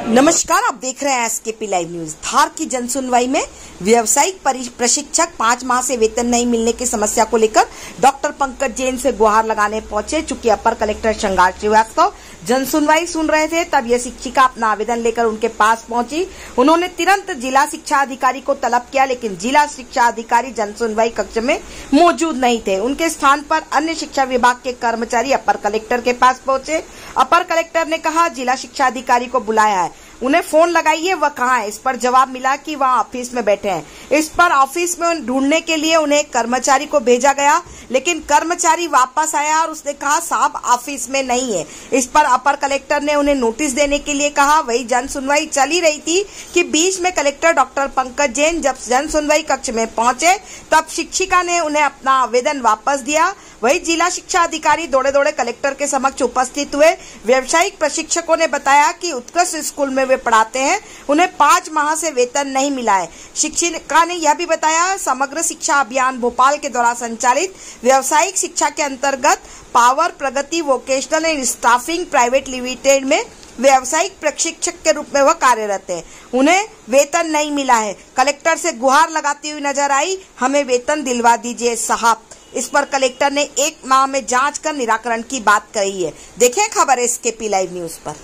नमस्कार, आप देख रहे हैं एसकेपी लाइव न्यूज। धार की जनसुनवाई में व्यावसायिक प्रशिक्षक 5 माह से वेतन नहीं मिलने की समस्या को लेकर डॉक्टर पंकज जैन से गुहार लगाने पहुंचे। चूंकि अपर कलेक्टर श्रृंगार श्रीवास्तव जनसुनवाई सुन रहे थे, तब यह शिक्षिका अपना आवेदन लेकर उनके पास पहुंची। उन्होंने तुरंत जिला शिक्षा अधिकारी को तलब किया, लेकिन जिला शिक्षा अधिकारी जनसुनवाई कक्ष में मौजूद नहीं थे। उनके स्थान पर अन्य शिक्षा विभाग के कर्मचारी अपर कलेक्टर के पास पहुंचे। अपर कलेक्टर ने कहा, जिला शिक्षा अधिकारी को बुलाया है, उन्हें फोन लगाइए, वह कहाँ है। इस पर जवाब मिला कि वह ऑफिस में बैठे हैं। इस पर ऑफिस में ढूंढने के लिए उन्हें कर्मचारी को भेजा गया, लेकिन कर्मचारी वापस आया और उसने कहा साहब ऑफिस में नहीं है। इस पर अपर कलेक्टर ने उन्हें नोटिस देने के लिए कहा। वही जन सुनवाई चल ही रही थी कि बीच में कलेक्टर डॉक्टर पंकज जैन जब जन सुनवाई कक्ष में पहुंचे, तब शिक्षिका ने उन्हें अपना आवेदन वापस दिया। वही जिला शिक्षा अधिकारी दौड़े दौड़े कलेक्टर के समक्ष उपस्थित हुए। व्यावसायिक प्रशिक्षकों ने बताया कि उत्कृष्ट स्कूल में वे पढ़ाते हैं, उन्हें 5 माह से वेतन नहीं मिला है। शिक्षिका ने यह भी बताया, समग्र शिक्षा अभियान भोपाल के द्वारा संचालित व्यावसायिक शिक्षा के अंतर्गत power Pragati vocational and staffing private limited में व्यावसायिक प्रशिक्षक के रूप में वह कार्यरत है। उन्हें वेतन नहीं मिला है। कलेक्टर से गुहार लगाती हुई नजर आई, हमें वेतन दिलवा दीजिए साहब। इस पर कलेक्टर ने 1 माह में जांच कर निराकरण की बात कही है। देखें खबर एसकेपी लाइव न्यूज पर।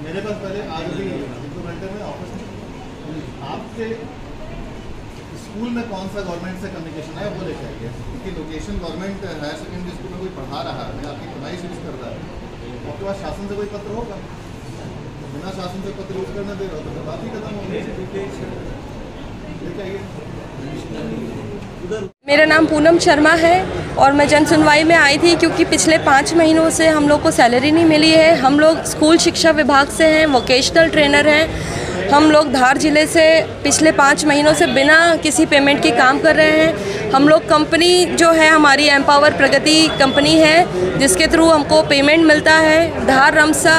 मेरे पास पहले आज भी 1-2 घंटे में ऑफिस में आपके स्कूल में कौन सा गवर्नमेंट से कम्युनिकेशन है वो लेके आइए, क्योंकि location government higher secondary school में कोई पढ़ा रहा है, आपकी पढ़ाई शुरू कर रहा है, आपके पास शासन से कोई पत्र होगा। बिना शासन से पत्र यूज करने दे रहा हो तो बात ही खत्म होगी। लेके आइए। मेरा नाम पूनम शर्मा है और मैं जन सुनवाई में आई थी क्योंकि पिछले 5 महीनों से हम लोग को सैलरी नहीं मिली है। हम लोग स्कूल शिक्षा विभाग से हैं, वोकेशनल ट्रेनर हैं। हम लोग धार जिले से पिछले 5 महीनों से बिना किसी पेमेंट के काम कर रहे हैं। हम लोग कंपनी जो है हमारी एम्पावर प्रगति कंपनी है, जिसके थ्रू हमको पेमेंट मिलता है। धार रमसा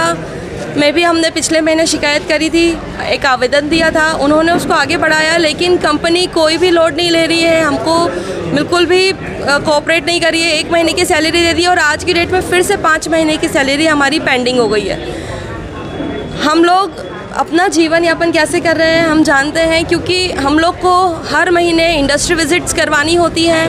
में भी हमने पिछले महीने शिकायत करी थी, एक आवेदन दिया था, उन्होंने उसको आगे बढ़ाया, लेकिन कंपनी कोई भी लोड नहीं ले रही है, हमको बिल्कुल भी कोऑपरेट नहीं करी है। 1 महीने की सैलरी दे दी और आज की डेट में फिर से 5 महीने की सैलरी हमारी पेंडिंग हो गई है। हम लोग अपना जीवन यापन कैसे कर रहे हैं हम जानते हैं, क्योंकि हम लोग को हर महीने इंडस्ट्री विजिट्स करवानी होती हैं,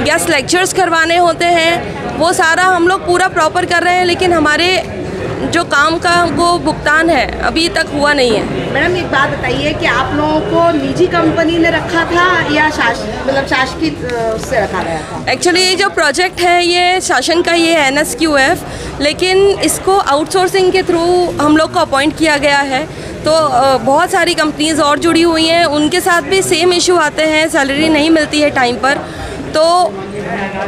गेस्ट लेक्चर्स करवाने होते हैं, वो सारा हम लोग पूरा प्रॉपर कर रहे हैं, लेकिन हमारे जो काम का वो भुगतान है अभी तक हुआ नहीं है। मैडम एक बात बताइए कि आप लोगों को निजी कंपनी ने रखा था या शासकीय से रखा गया था? एक्चुअली ये जो प्रोजेक्ट है ये शासन का ये NSQF, लेकिन इसको आउटसोर्सिंग के थ्रू हम लोग को अपॉइंट किया गया है। तो बहुत सारी कंपनीज और जुड़ी हुई हैं, उनके साथ भी सेम इशू आते हैं, सैलरी नहीं मिलती है टाइम पर। तो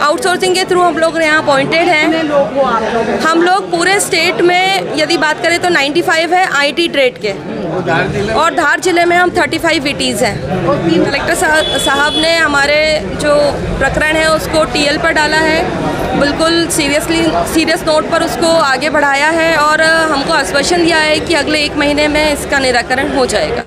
आउटसोर्सिंग के थ्रू हम लोग यहाँ अपॉइंटेड हैं। हम लोग पूरे स्टेट में यदि बात करें तो 95 है IT ट्रेड के, और धार जिले में हम 35 VTs हैं। कलेक्टर साहब ने हमारे जो प्रकरण है उसको TL पर डाला है, बिल्कुल सीरियस नोट पर उसको आगे बढ़ाया है और हमको आश्वासन दिया है कि अगले 1 महीने में इसका निराकरण हो जाएगा।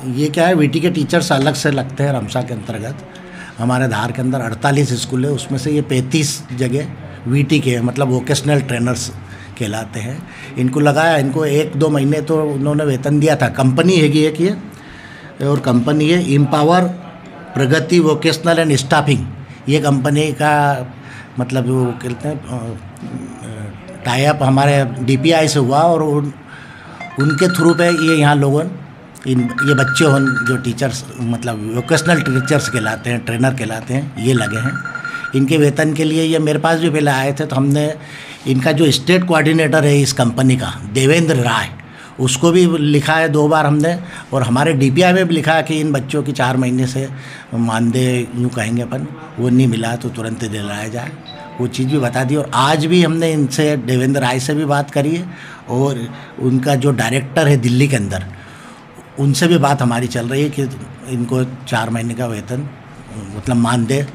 ये क्या है, VT के टीचर्स अलग से लगते हैं रमसा के अंतर्गत। हमारे धार के अंदर 48 स्कूल है, उसमें से ये 35 जगह VT के मतलब वोकेशनल ट्रेनर्स कहलाते हैं। इनको लगाया, इनको 1-2 महीने तो उन्होंने वेतन दिया था। कंपनी है कि एक ये, और कंपनी है empower Pragati vocational and staffing. ये कंपनी का मतलब वो कहते हैं टाई अप हमारे DPI से हुआ और उनके थ्रू पे ये यहाँ लोगों ये बच्चे हों जो टीचर्स मतलब वोकेशनल टीचर्स कहलाते हैं, ट्रेनर कहलाते हैं, ये लगे हैं। इनके वेतन के लिए ये मेरे पास भी पहले आए थे, तो हमने इनका जो स्टेट कोऑर्डिनेटर है इस कंपनी का, देवेंद्र राय, उसको भी लिखा है 2 बार हमने, और हमारे DPI में भी लिखा है कि इन बच्चों की 4 महीने से मानदेय यूँ कहेंगे अपन, वो नहीं मिला तो तुरंत दिलाया जाए, वो चीज़ भी बता दी। और आज भी हमने इनसे देवेंद्र राय से भी बात करी है, और उनका जो डायरेक्टर है दिल्ली के अंदर, उनसे भी बात हमारी चल रही है कि इनको 4 महीने का वेतन मतलब मानदेय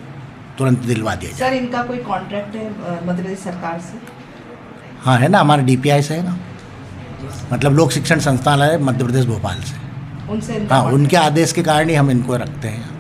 तुरंत दिलवा दिया जाए। सर, इनका कोई कॉन्ट्रैक्ट है मध्य प्रदेश सरकार से? हाँ है ना, हमारे DPI से है ना, मतलब लोक शिक्षण संस्थान है मध्य प्रदेश भोपाल से। उनसे हाँ, उनके आदेश के कारण ही हम इनको रखते हैं।